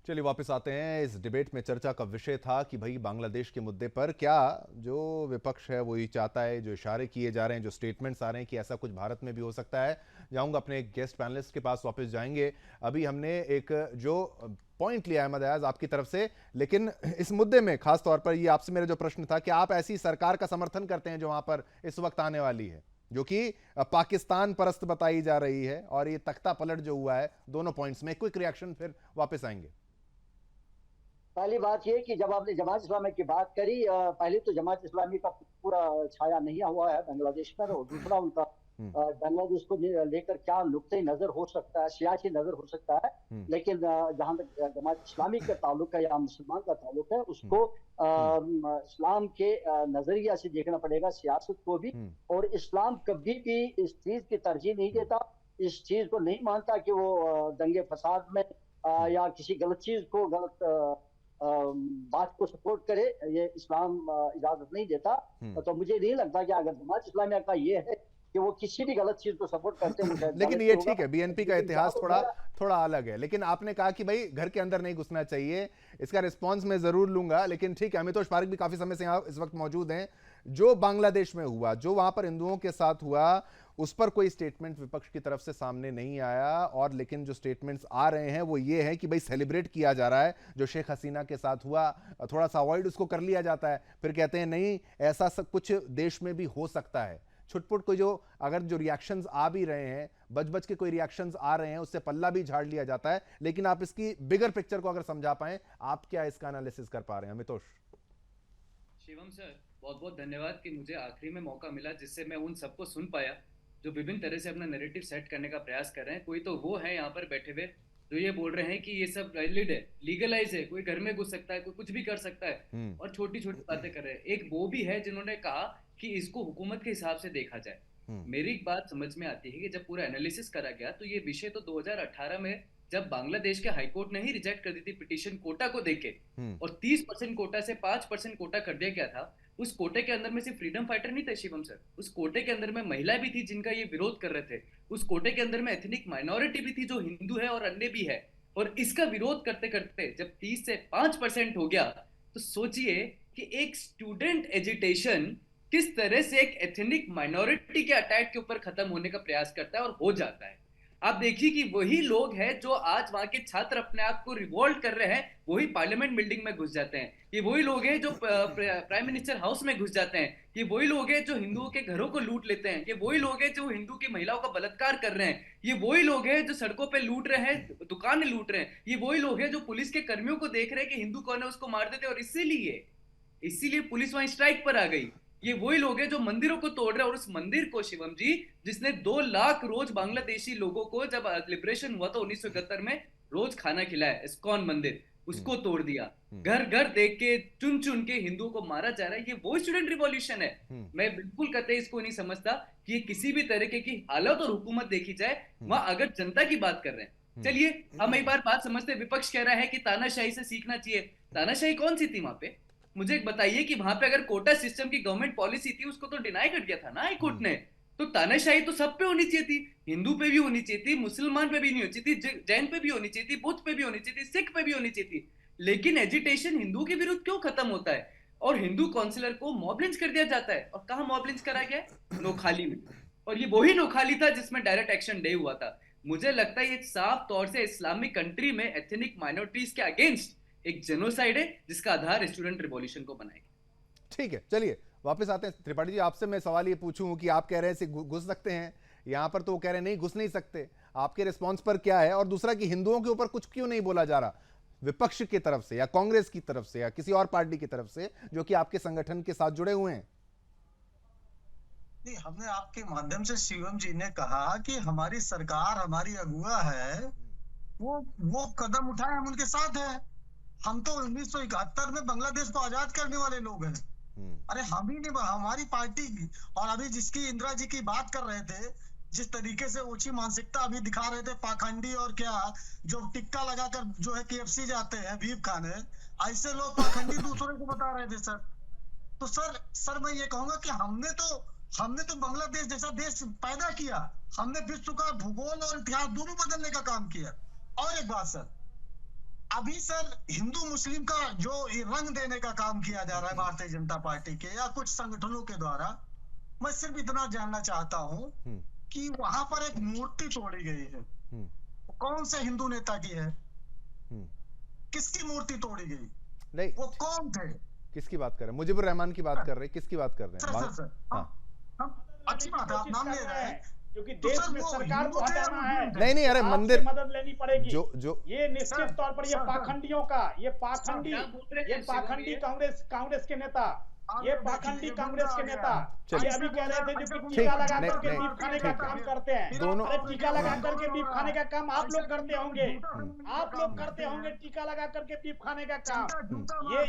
Speaker 1: चलिए वापस आते हैं। इस डिबेट में चर्चा का विषय था कि भाई बांग्लादेश के मुद्दे पर क्या जो विपक्ष है वो ही चाहता है, जो इशारे किए जा रहे हैं, जो स्टेटमेंट्स आ रहे हैं कि ऐसा कुछ भारत में भी हो सकता है। जाऊंगा अपने एक गेस्ट पैनलिस्ट के पास, वापस जाएंगे। अभी हमने एक जो पॉइंट लिया अहमद अयाज आपकी तरफ से, लेकिन इस मुद्दे में खास तौर पर ये आपसे मेरा जो प्रश्न था कि आप ऐसी सरकार का समर्थन करते हैं जो वहां पर इस वक्त आने वाली है, जो कि पाकिस्तान परस्त बताई जा रही है, और ये तख्ता पलट जो हुआ है, दोनों पॉइंट्स में क्विक रिएक्शन, फिर वापस आएंगे।
Speaker 12: पहली बात ये कि जब आपने जमात इस्लामी की बात करी, पहले तो जमात इस्लामी का पूरा छाया नहीं हुआ है बांग्लादेश पर, और दूसरा उनका बांग्लादेश को लेकर क्या नुक्ते नजर हो सकता है, सियासी नजर हो सकता है, लेकिन जहां तक जमात इस्लामी का ताल्लुक है या मुसलमान का ताल्लुक है, उसको इस्लाम के नजरिया से देखना पड़ेगा, सियासत को भी। और इस्लाम कभी भी इस चीज की तरजीह नहीं देता, इस चीज को नहीं मानता कि वो दंगे फसाद में या किसी गलत चीज को, गलत बात को सपोर्ट करे, ये इस्लाम इजाजत नहीं देता। तो मुझे नहीं लगता कि अगर जमात इस्लामिया का ये है कि वो किसी भी गलत चीज को सपोर्ट करते हैं,
Speaker 1: लेकिन ये ठीक है, BNP का इतिहास थोड़ा अलग है। लेकिन आपने कहा कि भाई घर के अंदर नहीं घुसना चाहिए, इसका रिस्पॉन्स मैं जरूर लूंगा, लेकिन ठीक है, अमितोष पारिक भी काफी समय से यहाँ इस वक्त मौजूद हैं। जो बांग्लादेश में हुआ, जो वहां पर हिंदुओं के साथ हुआ, उस पर कोई स्टेटमेंट विपक्ष की तरफ से सामने नहीं आया, और लेकिन जो स्टेटमेंट्स आ रहे हैं वो ये है कि भाई सेलिब्रेट किया जा रहा है जो शेख हसीना के साथ हुआ, थोड़ा सा अवॉइड उसको कर लिया जाता है, फिर कहते हैं नहीं ऐसा सब कुछ देश में भी हो सकता है। छुटपुट को जो अगर जो रिएक्शंस आ भी रहे हैं, बच के कोई रिएक्शंस आ रहे हैं, उससे पल्ला भी झाड़ लिया जाता है। लेकिन आप इसकी बिगर पिक्चर को अगर समझा पाए, आप क्या इसका एनालिसिस कर पा रहे हैं? अमितोष।
Speaker 13: शिवम सर, बहुत बहुत धन्यवाद कि मुझे आखिरी में मौका मिला, जिससे मैं उन सबको सुन पाया जो विभिन्न तरह से अपना नैरेटिव सेट करने का प्रयास कर रहे हैं। कोई तो वो है यहाँ पर बैठे हुए जो ये बोल रहे हैं कि ये सब वैलिड है, लीगलाइज है, कोई घर में घुस सकता है, कोई कुछ भी कर सकता है और छोटी छोटी बातें कर रहे हैं। एक वो भी है जिन्होंने कहा कि इसको हुकूमत के हिसाब से देखा जाए। मेरी एक बात समझ में आती है कि जब पूरा एनालिसिस करा गया तो ये विषय तो 2018 में जब बांग्लादेश के हाईकोर्ट ने ही रिजेक्ट कर दी थी पिटीशन कोटा को देके और 30% कोटा से 5% कोटा कर दिया गया था। उस कोटे के अंदर में सिर्फ फ्रीडम फाइटर नहीं थे शिवम सर, उस कोटे के अंदर में महिलाएं भी थी जिनका ये विरोध कर रहे थे। उस कोटे के अंदर में एथनिक माइनॉरिटी भी थी जो हिंदू है और अन्य भी है। और इसका विरोध करते करते जब 30 से 5% हो गया तो सोचिए कि एक स्टूडेंट एजिटेशन किस तरह से एक एथनिक माइनॉरिटी के अटैक के ऊपर खत्म होने का प्रयास करता है और हो जाता है। आप देखिए कि वही लोग हैं जो आज वहां के छात्र अपने आप को रिवोल्ट कर रहे हैं, वही पार्लियामेंट बिल्डिंग में घुस जाते हैं। ये वही लोग हैं जो प्राइम मिनिस्टर हाउस में घुस जाते हैं। ये वही लोग हैं जो हिंदुओं के घरों को लूट लेते हैं। ये वही लोग हैं जो हिंदू की महिलाओं का बलात्कार कर रहे हैं। ये वही लोग हैं जो सड़कों पे लूट रहे हैं, दुकानें लूट रहे हैं। ये वही लोग हैं जो पुलिस के कर्मियों को देख रहे हैं कि हिंदू कौन है उसको मार देते, और इसीलिए पुलिस वहां स्ट्राइक पर आ गई। ये वही लोग हैं जो मंदिरों को तोड़ रहे हैं, और उस मंदिर को शिवम जी, जिसने 2 लाख रोज बांग्लादेशी लोगों को जब लिबरेशन हुआ था 1971 में रोज खाना खिलाया, इस्कॉन मंदिर, उसको तोड़ दिया। घर घर देख के चुन चुन के हिंदुओं को मारा जा रहा है। ये वो स्टूडेंट रिवॉल्यूशन है। मैं बिल्कुल कतई इसको नहीं समझता कि ये किसी भी तरीके की हालत और हुकूमत देखी जाए वहां अगर जनता की बात कर रहे हैं। चलिए हम एक बार बात समझते हैं। विपक्ष कह रहा है कि तानाशाही से सीखना चाहिए। तानाशाही कौन सी थी वहां पे? मुझे एक बताइए कि वहां पे अगर कोटा सिस्टम की गवर्नमेंट पॉलिसी थी उसको तो डिनाई कर दिया था ना हाई कोर्ट ने। तो तानाशाही तो सब पे होनी चाहिए थी, हिंदू पे भी होनी चाहिए थी, मुसलमान पे भी नहीं होनी चाहिए थी, जैन पे भी होनी चाहिए थी, बुद्ध पे भी होनी चाहिए थी, सिख पे भी होनी चाहिए थी। लेकिन एजिटेशन हिंदू के विरुद्ध क्यों खत्म होता है और हिंदू काउंसिलर को मॉब लिंच कर दिया जाता है? और कहां मॉब लिंच करा गया? नोखाली में। और ये वही नोखाली था जिसमें डायरेक्ट एक्शन डे हुआ था। मुझे लगता है ये साफ तौर से इस्लामिक कंट्री में एथनिक माइनॉरिटीज के अगेंस्ट एक जेनोसाइड है जिसका आधार स्टूडेंट रिवॉल्यूशन को बनाएगा।
Speaker 1: ठीक है, चलिए वापस आते हैं। त्रिपाठी जी, आपसे मैं सवाल ये पूछूं कि आप कह रहे हैं घुस सकते हैं यहां पर, तो वो कह रहे हैं नहीं घुस नहीं सकते। आपके रिस्पांस पर क्या है? और दूसरा कि हिंदुओं के ऊपर कुछ क्यों नहीं बोला जा रहा विपक्ष की तरफ से या कांग्रेस की तरफ से या किसी और पार्टी की तरफ से जो कि आपके संगठन के साथ जुड़े हुए हैं?
Speaker 10: नहीं, हमने आपके माध्यम से शिवम जी ने कहा कि हमारी सरकार, हमारी अगुआ है, वो कदम उठाए, हम उनके साथ हैं। हम तो 1971 में बांग्लादेश को आजाद करने वाले लोग हैं। अरे हम ही नहीं, हमारी पार्टी। और अभी जिसकी इंदिरा जी की बात कर रहे थे, जिस तरीके से ऊंची मानसिकता अभी दिखा रहे थे, पाखंडी और क्या जो टिक्का लगाकर जो है KFC जाते हैं बीफ खाने, ऐसे लोग पाखंडी दूसरे को बता रहे थे सर। तो सर मैं ये कहूंगा कि हमने तो बांग्लादेश जैसा देश पैदा किया। हमने विश्व का भूगोल और इतिहास दोनों बदलने का काम किया। और एक बात सर, अभी सर हिंदू मुस्लिम का जो रंग देने का काम किया जा रहा है भारतीय जनता पार्टी के या कुछ संगठनों के द्वारा, मैं सिर्फ इतना जानना चाहता हूं कि वहां पर एक मूर्ति तोड़ी गई है, कौन से हिंदू नेता की है? किसकी मूर्ति तोड़ी गई?
Speaker 1: नहीं,
Speaker 10: वो कौन थे?
Speaker 1: किसकी बात कर रहे हैं? मुजीबुर रहमान की बात कर रहे हैं? किसकी बात कर रहे हैं?
Speaker 10: सर अच्छी बात है, आप नाम ले रहे हैं
Speaker 11: क्योंकि देश में सरकार को हटाना है।
Speaker 1: नहीं, अरे मंदिर
Speaker 11: मदद लेनी पड़ेगी।
Speaker 1: जो
Speaker 11: ये निश्चित तौर पर ये पाखंडियों का, ये पाखंडी कांग्रेस के नेता, ये पाखंडी कांग्रेस के नेता ये अभी कह रहे थे जो टीका लगा करके बीफ खाने का काम करते हैं। अरे टीका लगा करके बीफ खाने का काम आप लोग करते होंगे, टीका लगा करके बीफ खाने का काम।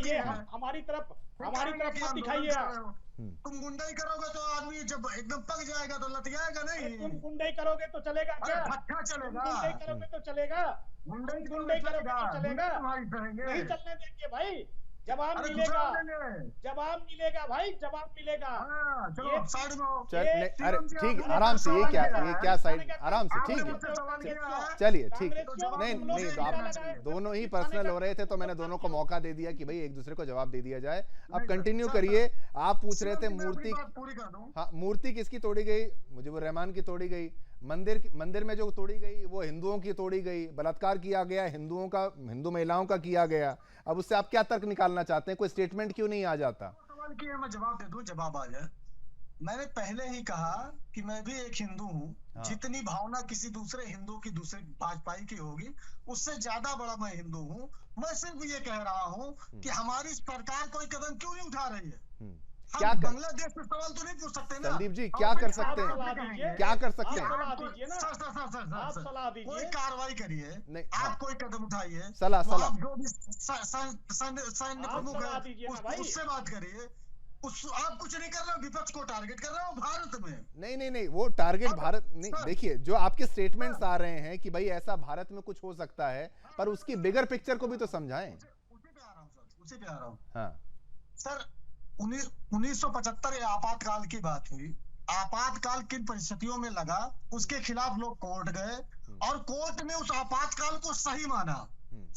Speaker 11: ये हमारी तरफ मत दिखाइए।
Speaker 10: तुम गुंडाई करोगे तो आदमी जब एकदम पक जाएगा तो लतियाएगा नहीं।
Speaker 11: तुम गुंडाई करोगे तो चलेगा क्या?
Speaker 10: चलेगा।
Speaker 11: गुंडाई करोगे तो चलेगा? नहीं चलने देंगे भाई। जवाब मिलेगा भाई, जवाब मिलेगा।
Speaker 1: अरे ठीक, आराम से। ये क्या साइड, आराम से, ठीक है, चलिए ठीक है। नहीं तो आप दोनों ही पर्सनल हो रहे थे तो मैंने दोनों को मौका दे दिया कि भाई एक दूसरे को जवाब दे दिया जाए। अब कंटिन्यू करिए। आप पूछ रहे थे मूर्ति, हाँ, मूर्ति किसकी तोड़ी गई? मुजीबुर रहमान की तोड़ी गई। मंदिर में जो तोड़ी गई वो हिंदुओं की तोड़ी गई। बलात्कार किया गया हिंदू महिलाओं का किया गया। अब उससे आप क्या तर्क निकालना चाहते हैं? कोई स्टेटमेंट क्यों नहीं आ जाता?
Speaker 10: सवाल किया, मैं जवाब दे दूं, जवाब आ जाए। मैंने पहले ही कहा कि मैं भी एक हिंदू हूँ। हाँ। जितनी भावना किसी दूसरे हिंदू की दूसरे भाजपाई की होगी उससे ज्यादा बड़ा मैं हिंदू हूँ। मैं सिर्फ ये कह रहा हूँ कि हमारी सरकार कोई कदम क्यों नहीं उठा रही है।
Speaker 1: क्या कर
Speaker 10: बांग्लादेश से सवाल तो नहीं पूछ सकते ना
Speaker 1: संदीप जी, क्या कर सकते हैं, क्या कर सकते हैं?
Speaker 11: आप सलाह दीजिए,
Speaker 10: कोई कार्रवाई करिए,
Speaker 1: नहीं,
Speaker 10: आप कोई कदम उठाइए,
Speaker 1: सलाह
Speaker 10: आप जो भी सैन्य प्रमुख है उससे बात करिए। आप कुछ नहीं कर रहे हो, विपक्ष को टारगेट कर रहे हो भारत में।
Speaker 1: नहीं, वो टारगेट भारत नहीं। देखिए, जो आपके स्टेटमेंट्स आ रहे हैं कि भाई ऐसा भारत में कुछ हो सकता है, पर उसकी बिगर पिक्चर को भी तो समझाएं।
Speaker 10: उसी पे आ रहा हूँ
Speaker 1: हाँ
Speaker 10: सर। 1975 आपातकाल की बात हुई। आपातकाल किन परिस्थितियों में लगा, उसके खिलाफ लोग कोर्ट गए और कोर्ट ने उस आपातकाल को सही माना,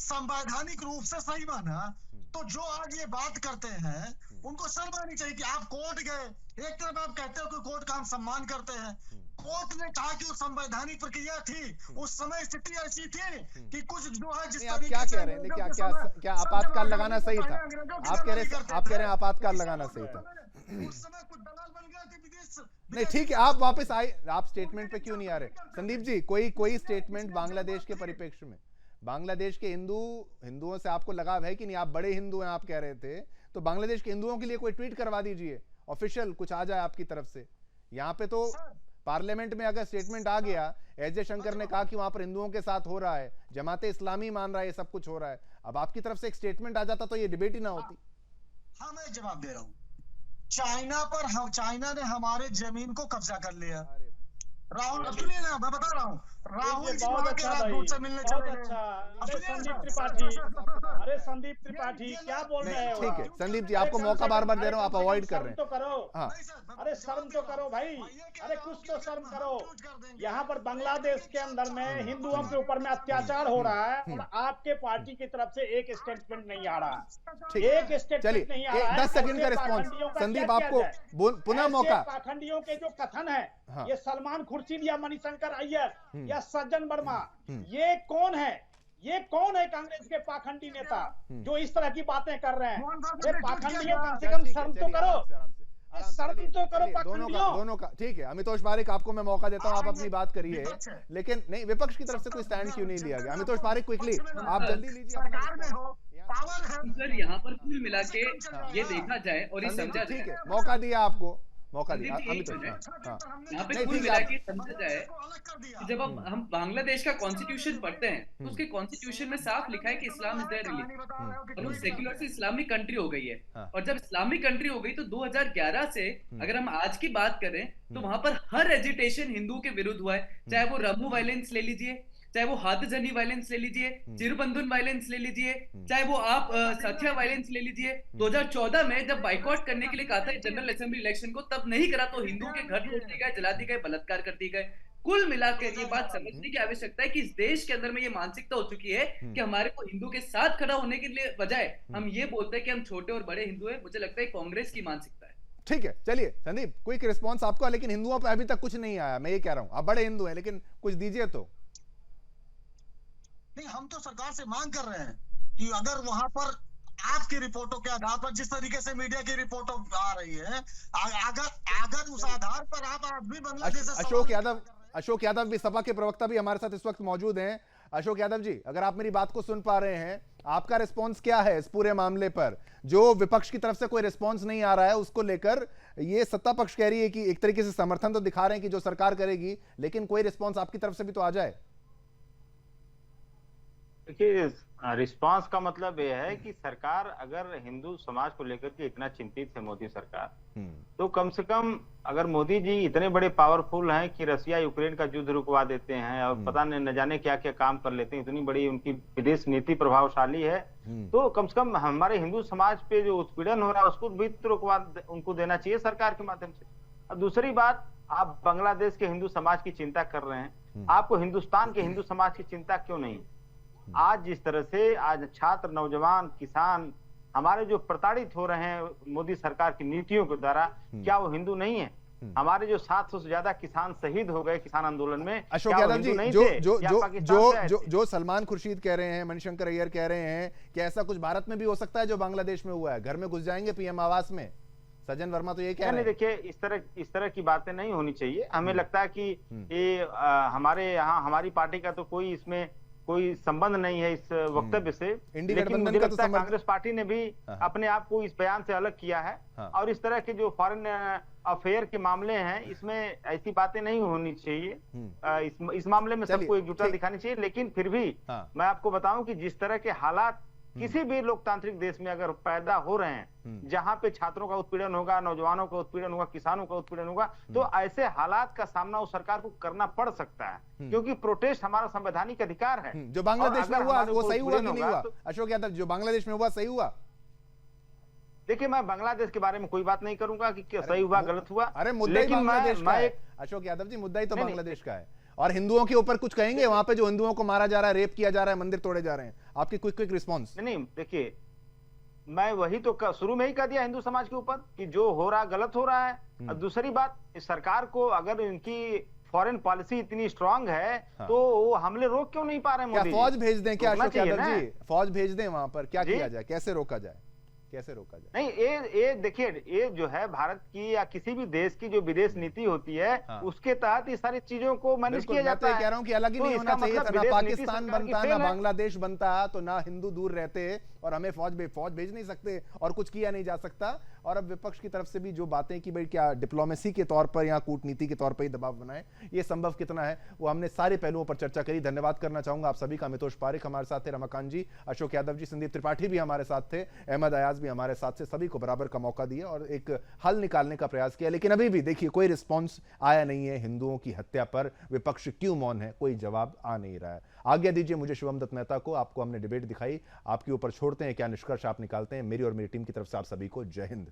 Speaker 10: संवैधानिक रूप से सही माना। तो जो आज ये बात करते हैं उनको शर्म आनी चाहिए कि आप कोर्ट गए। एक तरफ आप कहते हो कि कोर्ट का हम सम्मान करते हैं, कोर्ट ने कहा कि वो संवैधानिक प्रक्रिया थी, उस समय स्थिति ऐसी थी कि कुछ जो है जिस
Speaker 1: आप क्या कह रहे हैं, क्या आपातकाल लगाना सही था? आप कह रहे हैं आपातकाल लगाना सही था।
Speaker 10: उस समय कुछ दलाल बन गए थे विदेश।
Speaker 1: नहीं ठीक है, आप वापस आए, आप स्टेटमेंट पे क्यों नहीं आ रहे? संदीप जी, कोई स्टेटमेंट बांग्लादेश के परिप्रेक्ष्य में, बांग्लादेश के हिंदुओं से आपको लगाव है कि नहीं? आप बड़े हिंदू हैं आप कह रहे थे, तो बांग्लादेश के हिंदुओं के लिए कोई ट्वीट करवा दीजिए, ऑफिशियल कुछ आ जाए आपकी तरफ से। यहाँ पे तो पार्लियामेंट में अगर स्टेटमेंट आ गया, एस जयशंकर ने कहा कि वहां पर हिंदुओं के साथ हो रहा है, जमाते इस्लामी मान रहा है, ये सब कुछ हो रहा है, अब आपकी तरफ से एक स्टेटमेंट आ जाता तो ये डिबेट ही ना होती।
Speaker 10: हाँ, मैं जवाब दे रहा हूँ। चाइना ने हमारे जमीन को कब्जा कर लिया। राहुल, सुनिए ना, मैं बता रहा हूँ, राहुल जी वहां के राजदूत से मिलने चले गए।
Speaker 11: अरे संदीप त्रिपाठी, अरे संदीप त्रिपाठी क्या बोल रहे हो?
Speaker 1: ठीक है संदीप जी, आपको मौका बार बार दे रहा हूँ, आप अवॉइड कर रहे हैं।
Speaker 11: तो करो,
Speaker 1: हाँ।
Speaker 11: अरे शर्म तो करो भाई, अरे कुछ तो शर्म करो। यहाँ पर बांग्लादेश के अंदर में हिंदुओं के ऊपर में अत्याचार हो रहा है और आपके पार्टी की तरफ से एक स्टेटमेंट नहीं आ रहा है, एक स्टेटमेंट नहीं आ रहा है।
Speaker 1: 10 सेकंड का रिस्पॉन्स संदीप, आपको पुनः मौका।
Speaker 11: पाखंडियों के जो कथन है, ये सलमान खुर्शीद या मणिशंकर अय्यर या सज्जन वर्मा, ये कौन है? ये कौन है कांग्रेस के पाखंडी नेता जो इस तरह की बातें कर रहे हैं? ये पाखंडियों, कम से कम शर्म तो करो, शर्म तो करो पाखंडियों।
Speaker 1: दोनों का ठीक है। अमितोष पारिक, आपको मैं मौका देता हूं, आप अपनी बात करिए, लेकिन नहीं, विपक्ष की तरफ से कोई स्टैंड क्यों नहीं लिया गया? अमितोष पारिक, क्विकली आप जल्दी लीजिए।
Speaker 13: सर यहाँ पर कुल मिला के ये देखा जाए और ये समझा जाए,
Speaker 1: ठीक है, मौका दिया आपको, मौका दिया।
Speaker 13: यहाँ पे कुल मिला के समझा जाए कि जब हम बांग्लादेश का कॉन्स्टिट्यूशन पढ़ते हैं तो उसके कॉन्स्टिट्यूशन में साफ लिखा है कि इस्लाम इज देयर रिलीजन, और वो सेक्युलर से इस्लामिक कंट्री हो गई है। और जब इस्लामिक कंट्री हो गई तो 2011 से अगर हम आज की बात करें तो वहां पर हर एजिटेशन हिंदुओं के विरुद्ध हुआ है, चाहे वो रमू वायलेंस ले लीजिए, चाहे वो हाथजनी वायलेंस ले लीजिए, चिरबंधन वायलेंस ले लीजिए, चाहे वो आप सत्या वायलेंस ले लीजिए। 2014 में जब बाइकआउट करने के लिए कहा था जनरल असेंबली इलेक्शन को, तब नहीं करा तो हिंदुओं के घर तोड़ दिए गए, जला दिए गए, बलात्कार कर दिए गए। कुल मिलाकर ये बात समझने की आवश्यकता है कि इस देश के अंदर में ये मानसिकता हो चुकी है कि हमारे को हिंदू के साथ खड़ा होने के लिए बजाय हम ये बोलते हैं कि हम छोटे और बड़े हिंदू हैं। मुझे लगता है कांग्रेस की मानसिकता है।
Speaker 1: ठीक है, चलिए संदीप, क्विक रिस्पॉन्स आपका, लेकिन हिंदुओं पे अभी तक कुछ नहीं आया। मैं ये कह रहा हूँ, आप बड़े हिंदू हैं, लेकिन कुछ दीजिए तो।
Speaker 10: नहीं, हम तो सरकार से मांग कर रहे हैं कि अगर वहां पर आपकी रिपोर्टों के आधार पर, जिस तरीके से मीडिया की रिपोर्ट आ रही है, अगर उस आधार पर आप आज भी बांग्लादेश से
Speaker 1: अशोक यादव भी, सपा के प्रवक्ता भी हमारे साथ इस वक्त मौजूद हैं। अशोक यादव जी, अगर आप मेरी बात को सुन पा रहे हैं, आपका रिस्पांस क्या है इस पूरे मामले पर? जो विपक्ष की तरफ से कोई रिस्पांस नहीं आ रहा है, उसको लेकर ये सत्ता पक्ष कह रही है कि एक तरीके से समर्थन तो दिखा रहे हैं कि जो सरकार करेगी, लेकिन कोई रिस्पांस आपकी तरफ से भी तो आ जाए।
Speaker 14: देखिए, रिस्पांस का मतलब यह है कि सरकार अगर हिंदू समाज को लेकर के इतना चिंतित है मोदी सरकार, तो कम से कम अगर मोदी जी इतने बड़े पावरफुल हैं कि रसिया यूक्रेन का युद्ध रुकवा देते हैं और पता नहीं न जाने क्या क्या काम कर लेते हैं, इतनी बड़ी उनकी विदेश नीति प्रभावशाली है, तो कम से कम हमारे हिंदू समाज पे जो उत्पीड़न हो रहा है उसको भी तो रुकवा उनको देना चाहिए सरकार के माध्यम से। और दूसरी बात, आप बांग्लादेश के हिंदू समाज की चिंता कर रहे हैं, आपको हिंदुस्तान के हिंदू समाज की चिंता क्यों नहीं? आज जिस तरह से आज छात्र, नौजवान, किसान हमारे जो प्रताड़ित हो रहे हैं मोदी सरकार की नीतियों के द्वारा, क्या वो हिंदू नहीं है? हमारे जो 700 से ज्यादा किसान शहीद हो गए किसान आंदोलन में,
Speaker 1: अशोक यादव जी, जो सलमान खुर्शीद कह रहे हैं, मणिशंकर अय्यर कह रहे हैं कि ऐसा कुछ भारत में भी हो सकता है जो बांग्लादेश में हुआ है, घर में घुस जाएंगे पीएम आवास में। सज्जन वर्मा तो ये कह रहे हैं।
Speaker 14: देखिए, इस तरह की बातें नहीं होनी चाहिए। हमें लगता है कि ये हमारे यहाँ हमारी पार्टी का तो कोई इसमें कोई संबंध नहीं है इस वक्तव्य से, लेकिन मुझे लगता है कांग्रेस पार्टी ने भी अपने आप को इस बयान से अलग किया है। और इस तरह के जो फॉरेन अफेयर के मामले हैं, इसमें ऐसी बातें नहीं होनी चाहिए। इस मामले में सबको एकजुटता दिखानी चाहिए। लेकिन फिर भी मैं आपको बताऊं कि जिस तरह के हालात किसी भी लोकतांत्रिक देश में अगर पैदा हो रहे हैं, जहां पे छात्रों का उत्पीड़न होगा, नौजवानों का उत्पीड़न होगा, किसानों का उत्पीड़न होगा, तो ऐसे हालात का सामना उस सरकार को करना पड़ सकता है, क्योंकि प्रोटेस्ट हमारा संवैधानिक अधिकार है।
Speaker 1: जो बांग्लादेश में हुआ वो सही हुआ कि नहीं हुआ? अशोक यादव, जो बांग्लादेश में हुआ सही हुआ?
Speaker 14: देखिए, मैं बांग्लादेश के बारे में कोई बात नहीं करूंगा कि क्या सही हुआ गलत हुआ।
Speaker 1: अरे मुद्दा ही बांग्लादेश का है अशोक यादव जी, मुद्दा ही तो बांग्लादेश का है। और हिंदुओं के ऊपर कुछ कहेंगे? वहां पे जो हिंदुओं को मारा जा रहा है, रेप किया जा रहा है, मंदिर तोड़े जा रहे हैं, आपकी क्विक रिस्पॉन्स?
Speaker 14: नहीं, देखिए, मैं वही तो शुरू में ही कह दिया हिंदू समाज के ऊपर कि जो हो रहा गलत हो रहा है। और दूसरी बात, इस सरकार को अगर इनकी फॉरेन पॉलिसी इतनी स्ट्रांग है तो वो हमले रोक क्यों नहीं पा रहे मोदी?
Speaker 1: क्या फौज भेज दें क्या अशोक यादव जी? फौज भेज दें वहां पर? क्या किया जाए, कैसे रोका जाए, कैसे रोका जाए?
Speaker 14: नहीं, ये देखिए, ये जो है भारत की या किसी भी देश की जो विदेश नीति होती है, उसके तहत ये सारी चीजों को मैनेज किया जाता है।
Speaker 1: कह रहा हूं कि अलग ही नहीं होना चाहिए था। ना पाकिस्तान बनता, ना बांग्लादेश बनता, तो ना हिंदू दूर रहते और हमें फौज भेज नहीं सकते और कुछ किया नहीं जा सकता। और अब विपक्ष की तरफ से भी जो बातें कि भाई क्या डिप्लोमेसी के तौर पर या कूटनीति के तौर पर ही दबाव बनाए, ये संभव कितना है, वो हमने सारे पहलुओं पर चर्चा करी। धन्यवाद करना चाहूंगा आप सभी का। मितोष पारिक हमारे साथ थे, रमाकांत जी, अशोक यादव जी, संदीप त्रिपाठी भी हमारे साथ थे, अहमद अयाज भी हमारे साथ से। सभी को बराबर का मौका दिया और एक हल निकालने का प्रयास किया। लेकिन अभी भी देखिए कोई रिस्पॉन्स आया नहीं है। हिंदुओं की हत्या पर विपक्ष क्यों मौन है, कोई जवाब आ नहीं रहा है। आज्ञा दीजिए मुझे शुभम दत्त मेहता को। आपको हमने डिबेट दिखाई, आपके ऊपर छोड़ते हैं, क्या निष्कर्ष आप निकालते हैं। मेरी और मेरी टीम की तरफ से आप सभी को जय हिंद।